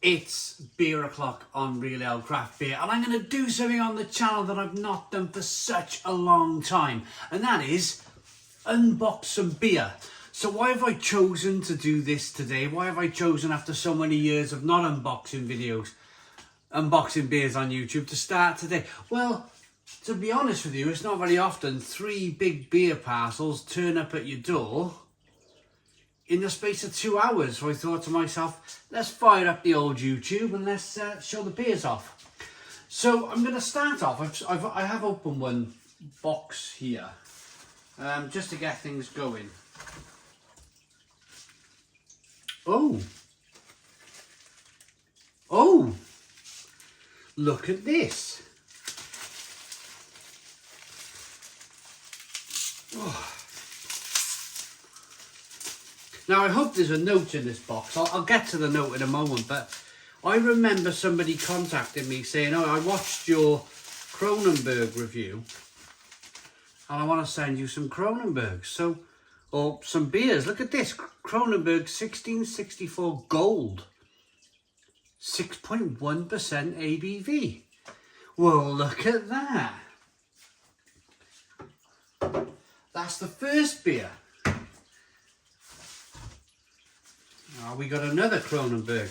It's beer o'clock on Real Ale Craft Beer, and I'm going to do something on the channel that I've not done for such a long time, and that is unbox some beer. So why have I chosen to do this today? Why have I chosen, after so many years of not unboxing videos, unboxing beers on YouTube, to start today? Well, to be honest with you, it's not very often 3 big beer parcels turn up at your door in the space of 2 hours. So I thought to myself, let's fire up the old YouTube and let's show the beers off. So I'm going to start off. I have opened one box here just to get things going. Oh, look at this. Oh. Now, I hope there's a note in this box. I'll get to the note in a moment, but I remember somebody contacting me saying, oh, I watched your Kronenberg review and I want to send you some Kronenbergs. So, or some beers. Look at this. Kronenberg 1664 Gold. 6.1% ABV. Well, look at that. That's the first beer. Oh, we got another Kronenberg.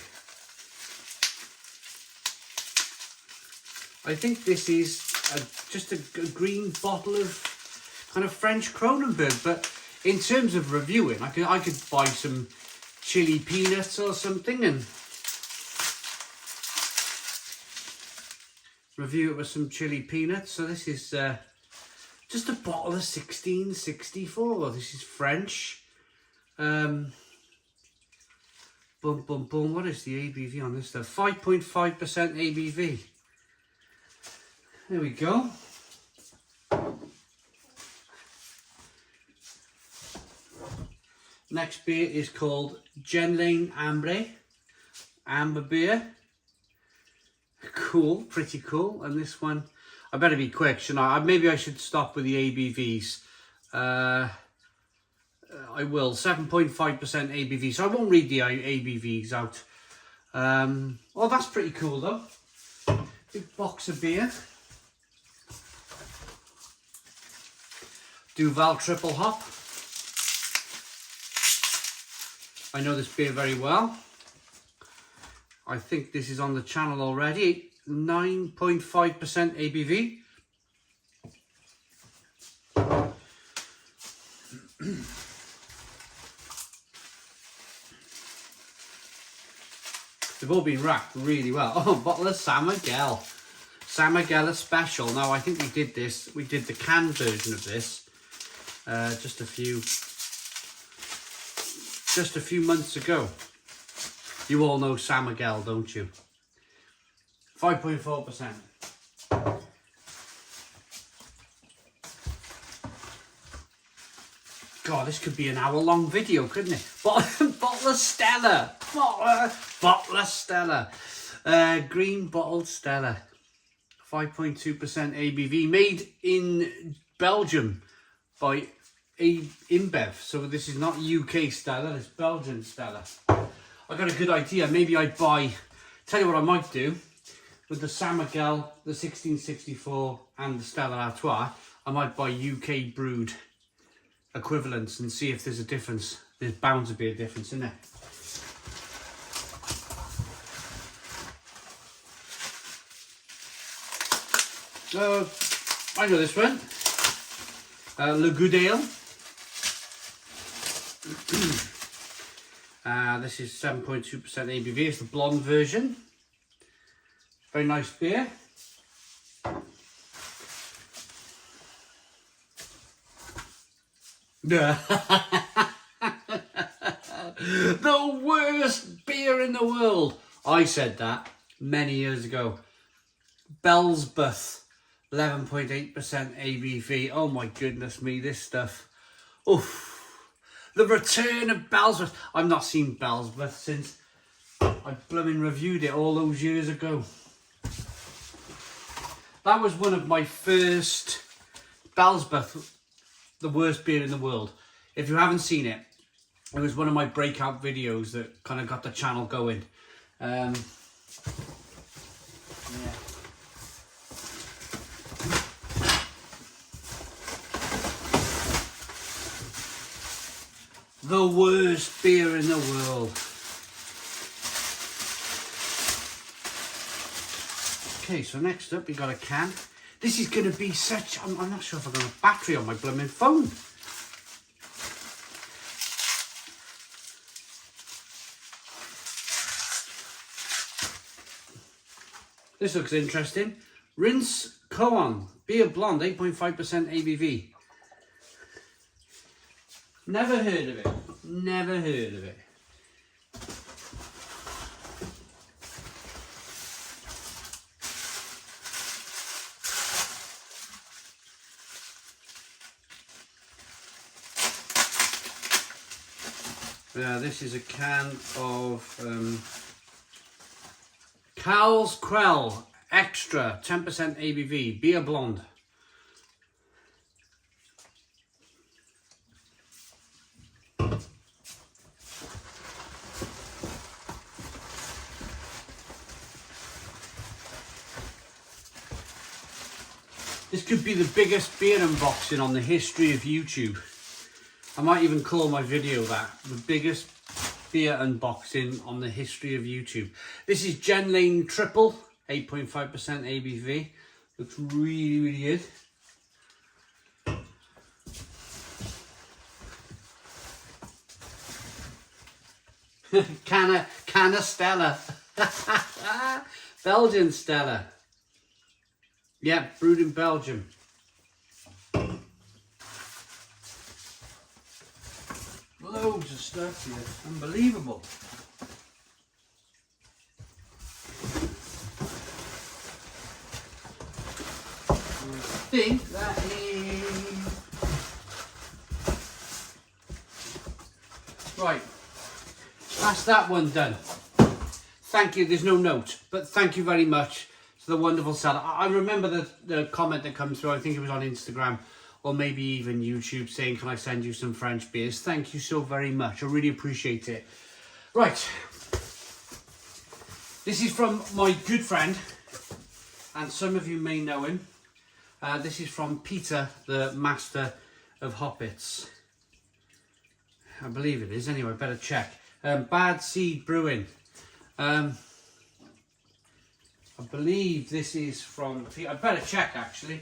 I think this is just a green bottle of kind of French Kronenberg, but in terms of reviewing, I could buy some chili peanuts or something and review it with some chili peanuts. So this is just a bottle of 1664. This is French. Boom, boom, boom. What is the ABV on this stuff? 5.5% ABV. There we go. Next beer is called Genlane Ambre. Amber beer. Cool, pretty cool. And this one, I better be quick, shouldn't I? Maybe I should stop with the ABVs. I will. 7.5% ABV, so I won't read the ABVs out. Well, that's pretty cool though. Big box of beer. Duval Triple Hop. I know this beer very well. I think this is on the channel already. 9.5% ABV. They've all been wrapped really well. Oh, a bottle of San Miguel. San Miguel is special. Now, I think we did the canned version of this just a few months ago. You all know San Miguel, don't you? 5.4%. God, this could be an hour-long video, couldn't it? Bottle of Stella. Bottle of Stella. Green bottled Stella. 5.2% ABV. Made in Belgium by InBev. So this is not UK Stella, it's Belgian Stella. I got a good idea. Maybe I'd buy... Tell you what I might do. With the San Miguel, the 1664 and the Stella Artois, I might buy UK brewed equivalents and see if there's a difference. There's bound to be a difference, isn't there? I know this one. Le Goudale. This is 7.2% ABV. It's the blonde version. Very nice beer. The worst beer in the world. I said that many years ago. Bellsbeth, 11.8% ABV. Oh my goodness me, this stuff. Oof. The return of Bellsbeth. I've not seen Bellsbeth since I blooming reviewed it all those years ago. That was one of my first Bellsbeth, the worst beer in the world. If you haven't seen it, it was one of my breakout videos that kind of got the channel going. Yeah. The worst beer in the world. Okay, so next up we got a can. This is going to be such... I'm not sure if I've got a battery on my blooming phone. This looks interesting. Rinse Koan Beer Blonde, 8.5% ABV. Never heard of it. Never heard of it. This is a can of Cowles Krell Extra, 10% ABV, Beer Blonde. This could be the biggest beer unboxing on the history of YouTube. I might even call my video that, the biggest beer unboxing on the history of YouTube. This is Gen Lane Triple, 8.5% ABV. Looks really, really good. Can of Stella. Belgian Stella. Yeah, brewed in Belgium. Loads of stuff here, unbelievable. I think that is... Right, that's that one done. Thank you, there's no note, but thank you very much to the wonderful seller. I remember the comment that comes through, I think it was on Instagram, or maybe even YouTube, saying, can I send you some French beers? Thank you so very much. I really appreciate it. Right. This is from my good friend, and some of you may know him. This is from Peter, the master of hoppets. I believe it is. Anyway, better check. Bad Seed Brewing. I believe this is from... I better check, actually.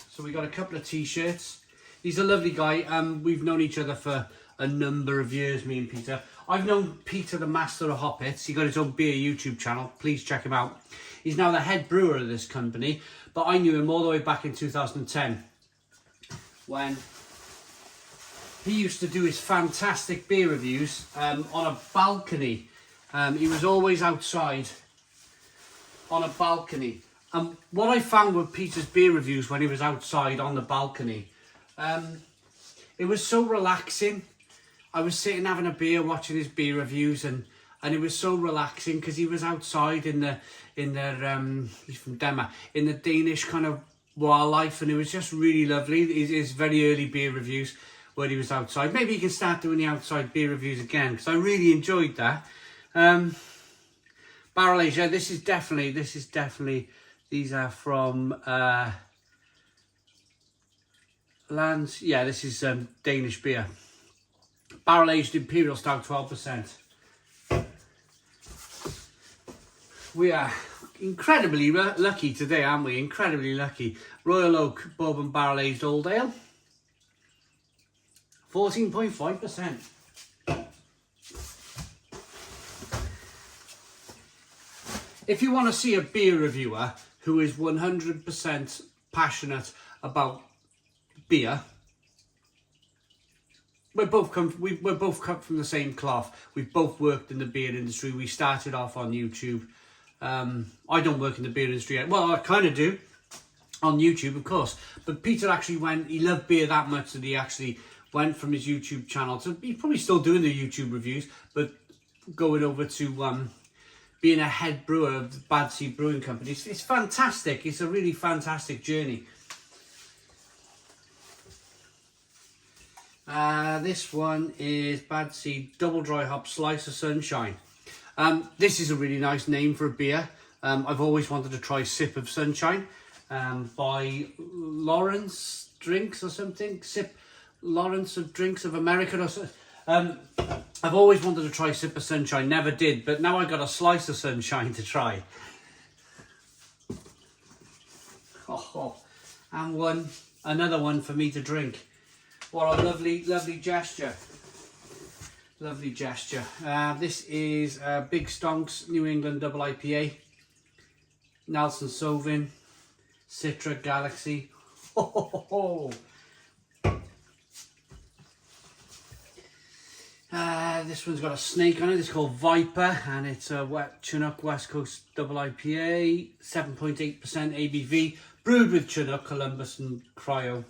So we got a couple of t-shirts. He's a lovely guy. We've known each other for a number of years, me and Peter. I've known Peter, the master of hoppets. He got his own beer YouTube channel. Please check him out. He's now the head brewer of this company, but I knew him all the way back in 2010 when he used to do his fantastic beer reviews on a balcony. He was always outside on a balcony. What I found with Peter's beer reviews when he was outside on the balcony, it was so relaxing. I was sitting having a beer, watching his beer reviews, and it was so relaxing because he was outside in the he's from Denmark, in the Danish kind of wildlife, and it was just really lovely. His very early beer reviews when he was outside. Maybe he can start doing the outside beer reviews again because I really enjoyed that. Barrel Age, yeah, this is definitely. These are from Lands. Yeah, this is Danish beer. Barrel aged Imperial Stout, 12%. We are incredibly lucky today, aren't we? Incredibly lucky. Royal Oak Bourbon Barrel Aged Old Ale, 14.5%. If you want to see a beer reviewer who is 100% passionate about beer, we both come from the same cloth. We've both worked in the beer industry. We started off on YouTube. I don't work in the beer industry yet. Well, I kind of do on YouTube, of course. But Peter actually he loved beer that much that he actually went from his YouTube channel to, he's probably still doing the YouTube reviews, but going over to being a head brewer of the Bad Seed Brewing Company. It's fantastic. It's a really fantastic journey. This one is Bad Seed Double Dry Hop Slice of Sunshine. This is a really nice name for a beer. I've always wanted to try Sip of Sunshine by Lawrence Drinks or something. Sip Lawrence of Drinks of America or something. I've always wanted to try Sip of Sunshine, never did, but now I've got a slice of sunshine to try. Oh, and another one for me to drink. What a lovely, lovely gesture. Lovely gesture. This is Big Stonks New England Double IPA. Nelson Sauvin, Citra Galaxy. This one's got a snake on it. It's called Viper, and it's a wet Chinook West Coast Double IPA, 7.8% ABV, brewed with Chinook, Columbus, and Cryo.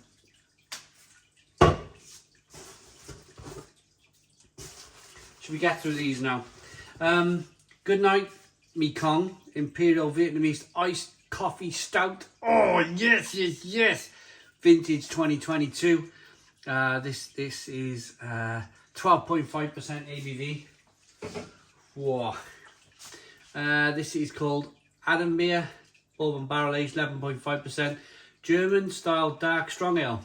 Should we get through these now? Good night, Mekong Imperial Vietnamese Iced Coffee Stout. Oh yes, yes, yes! Vintage 2022. This is 12.5% ABV. Whoa. This is called Adam Beer, bourbon barrel aged, 11.5%. German style dark strong ale.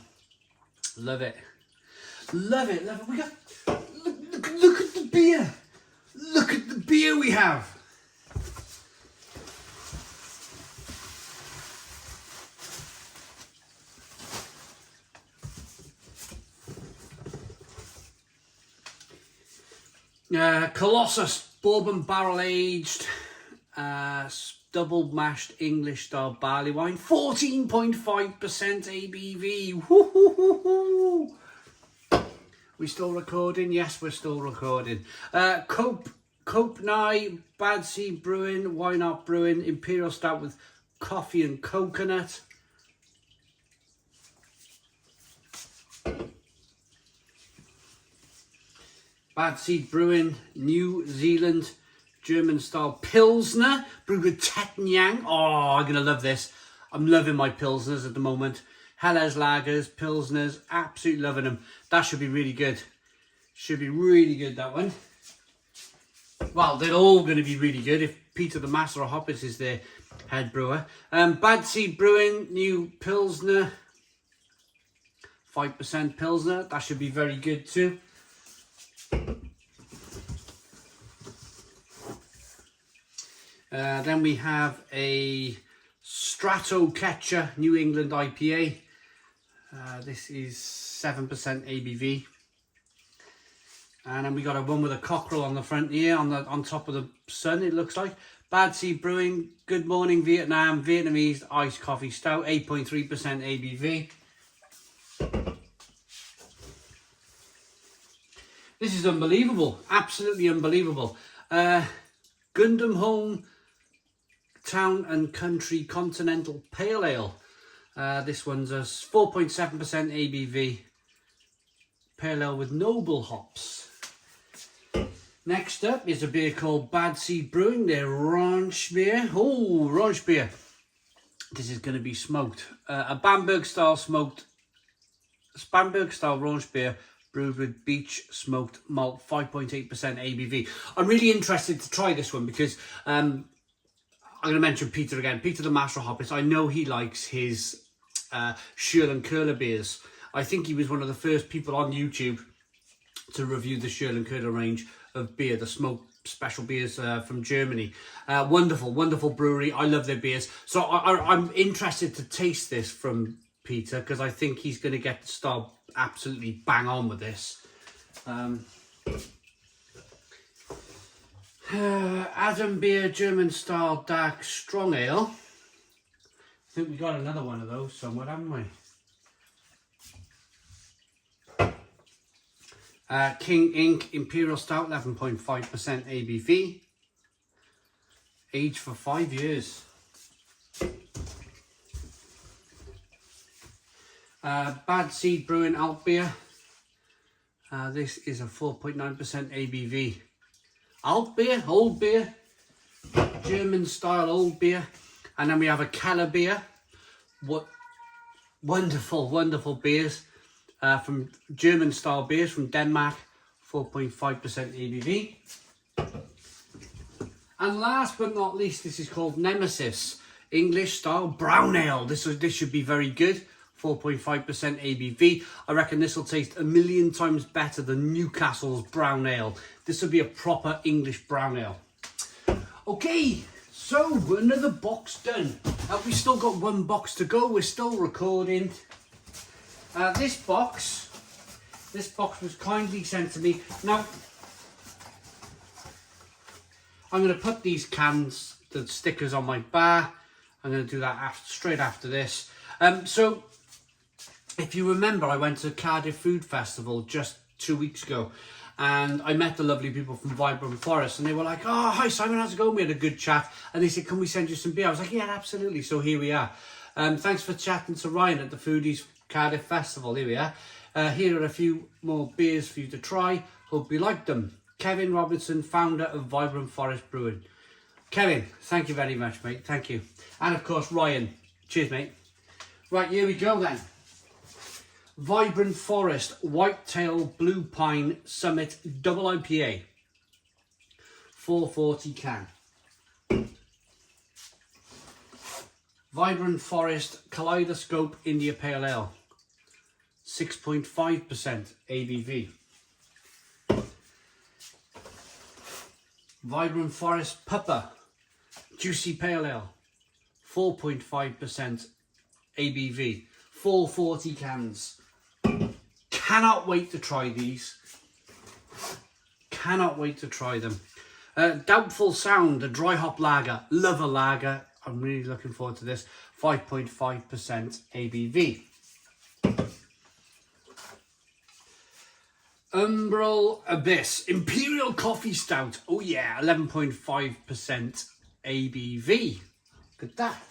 Love it. Love it, love it. We got, look at the beer. Look at the beer we have. Colossus bourbon barrel aged double mashed English style barley wine, 14.5% ABV. Woo-hoo-hoo-hoo. We still recording? Yes, we're still recording. Cope Nye Bad Seed Brewing, Why Not Brewing Imperial Stout with coffee and coconut. Bad Seed Brewing, New Zealand, German style Pilsner, brewed with Tet and Yang. Oh, I'm going to love this. I'm loving my Pilsners at the moment. Helles Lagers, Pilsners, absolutely loving them. That should be really good. Should be really good, that one. Well, they're all going to be really good if Peter the Master of Hoppers is their head brewer. Bad Seed Brewing, New Pilsner, 5% Pilsner. That should be very good too. Then we have a Stratocatcher New England IPA. This is 7% ABV. And then we got a one with a cockerel on the front here, on top of the sun, it looks like. Bad Seed Brewing, Good Morning Vietnam, Vietnamese Iced Coffee Stout, 8.3% ABV. This is unbelievable, absolutely unbelievable. Gundam Home Town and Country Continental Pale Ale. This one's a 4.7% ABV. Pale Ale with noble hops. Next up is a beer called Bad Seed Brewing, their Ranch beer. Oh, Ranch beer. This is going to be smoked. A Bamberg style Ranch beer, brewed with beech smoked malt, 5.8% ABV. I'm really interested to try this one because I'm going to mention Peter again. Peter the Master of Hoppers. I know he likes his Sherland Curler beers. I think he was one of the first people on YouTube to review the Sherland Curler range of beer, the smoked special beers from Germany. Wonderful, wonderful brewery. I love their beers. So I'm interested to taste this from Peter because I think he's going to get the start absolutely bang on with this. Adam Beer German style dark strong ale. I think we got another one of those somewhere, haven't we? King Ink Imperial Stout, 11.5% ABV. Aged for 5 years. Bad Seed Brewing Alt Beer. This is a 4.9% ABV. Alt beer, old beer, German style old beer. And then we have a Keller beer. What wonderful, wonderful beers from German style beers from Denmark, 4.5% ABV. And last but not least, this is called Nemesis, English style brown ale. This should be very good. 4.5% ABV. I reckon this will taste a million times better than Newcastle's brown ale. This will be a proper English brown ale. Okay, so another box done. We've still got one box to go. We're still recording. This box was kindly sent to me. Now, I'm going to put these cans, the stickers on my bar. I'm going to do that straight after this. So, if you remember, I went to Cardiff Food Festival just 2 weeks ago, and I met the lovely people from Vibrant Forest, and they were like, "Oh, hi Simon, how's it going?" We had a good chat, and they said, "Can we send you some beer?" I was like, "Yeah, absolutely." So here we are. Thanks for chatting to Ryan at the Foodies Cardiff Festival. Here we are. Here are a few more beers for you to try. Hope you like them. Kevin Robinson, founder of Vibrant Forest Brewing. Kevin, thank you very much, mate. Thank you. And of course, Ryan. Cheers, mate. Right, here we go then. Vibrant Forest Whitetail Blue Pine Summit Double IPA. 440 can. Vibrant Forest Kaleidoscope India Pale Ale. 6.5% ABV. Vibrant Forest Pupper Juicy Pale Ale. 4.5% ABV. 440 cans. Cannot wait to try these. Cannot wait to try them. Doubtful Sound, a dry hop lager. Love a lager. I'm really looking forward to this. 5.5% ABV. Umbral Abyss Imperial Coffee Stout. Oh yeah, 11.5% ABV. Look at that.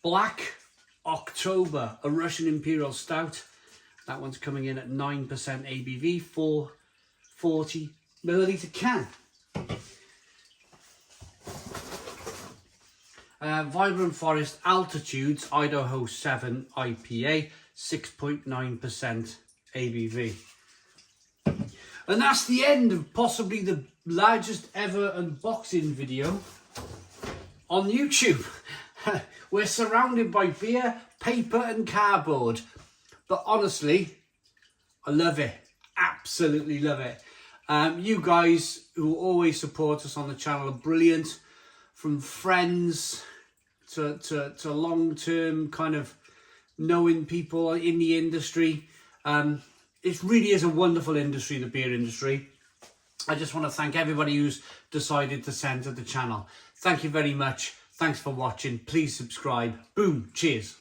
Black October, a Russian Imperial Stout. That one's coming in at 9% ABV, 440 milliliter can. Vibrant Forest Altitudes Idaho 7 IPA, 6.9% ABV. And that's the end of possibly the largest ever unboxing video on YouTube. We're surrounded by beer, paper and cardboard. But honestly, I love it. Absolutely love it. You guys who always support us on the channel are brilliant. From friends to long-term kind of knowing people in the industry. It really is a wonderful industry, the beer industry. I just want to thank everybody who's decided to send to the channel. Thank you very much. Thanks for watching. Please subscribe. Boom. Cheers.